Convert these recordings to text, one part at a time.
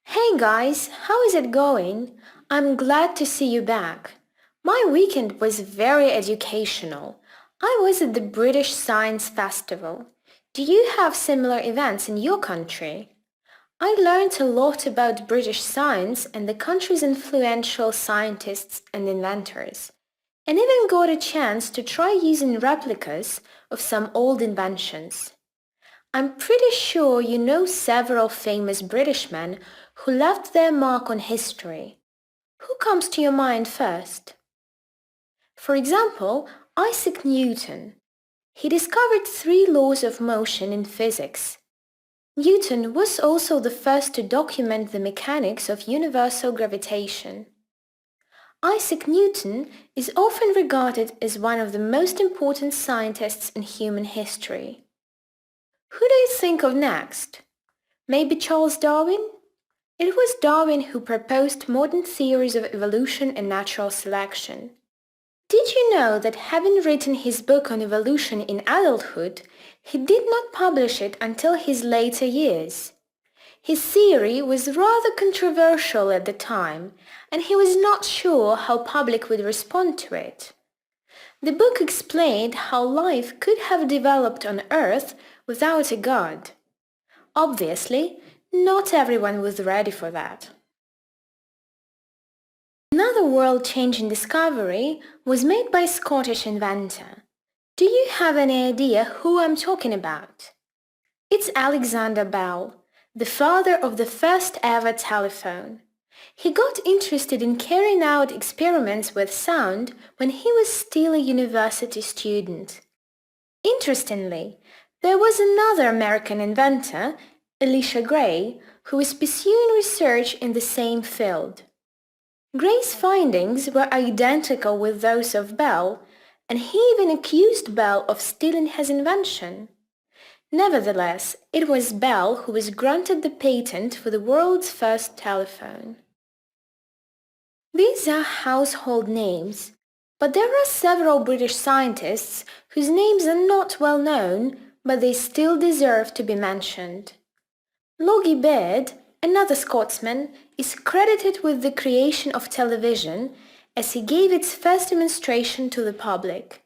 Hey guys, how is it going? I'm glad to see you back. My weekend was very educational. I was at the British Science Festival. Do you have similar events in your country? I learned a lot about British science and the country's influential scientists and inventors, and even got a chance to try using replicas of some old inventions. I'm pretty sure you know several famous British men who left their mark on history. Who comes to your mind first? For example, Isaac Newton. He discovered three laws of motion in physics. Newton was also the first to document the mechanics of universal gravitation. Isaac Newton is often regarded as one of the most important scientists in human history. Who do you think of next? Maybe Charles Darwin? It was Darwin who proposed modern theories of evolution and natural selection. Did you know that having written his book on evolution in adulthood, he did not publish it until his later years? His theory was rather controversial at the time, and he was not sure how public would respond to it. The book explained how life could have developed on Earth without a god. Obviously, not everyone was ready for that. Another world-changing discovery was made by a Scottish inventor. Do you have any idea who I'm talking about? It's Alexander Bell, the father of the first ever telephone. He got interested in carrying out experiments with sound when he was still a university student. Interestingly, there was another American inventor, Elisha Gray, who was pursuing research in the same field. Gray's findings were identical with those of Bell, and he even accused Bell of stealing his invention. Nevertheless, it was Bell who was granted the patent for the world's first telephone. These are household names, but there are several British scientists whose names are not well known, but they still deserve to be mentioned. Logie Baird, another Scotsman, is credited with the creation of television as he gave its first demonstration to the public.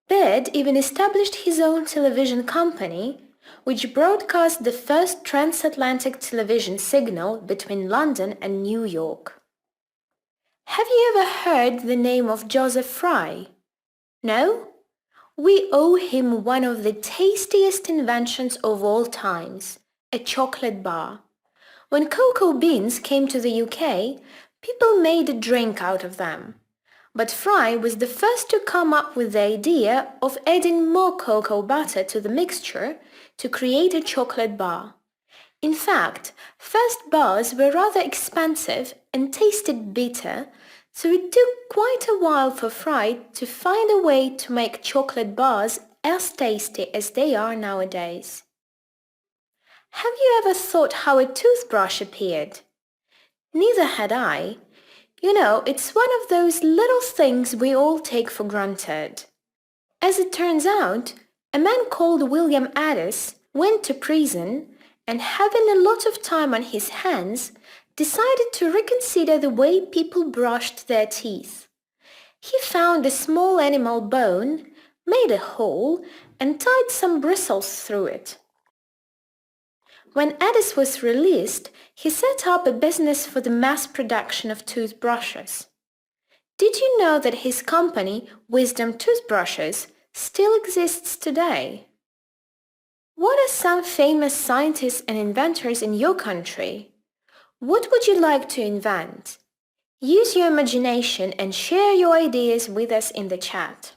Baird even established his own television company, which broadcast the first transatlantic television signal between London and New York. Have you ever heard the name of Joseph Frye? No? We owe him one of the tastiest inventions of all times, a chocolate bar. When cocoa beans came to the UK, people made a drink out of them. But Frye was the first to come up with the idea of adding more cocoa butter to the mixture to create a chocolate bar. In fact, first bars were rather expensive and tasted bitter, so it took quite a while for Frye to find a way to make chocolate bars as tasty as they are nowadays. Have you ever thought how a toothbrush appeared? Neither had I. You know, it's one of those little things we all take for granted. As it turns out, a man called William Addis went to prison and, having a lot of time on his hands, decided to reconsider the way people brushed their teeth. He found a small animal bone, made a hole, and tied some bristles through it. When Addis was released, he set up a business for the mass production of toothbrushes. Did you know that his company, Wisdom Toothbrushes, still exists today? What are some famous scientists and inventors in your country? What would you like to invent? Use your imagination and share your ideas with us in the chat.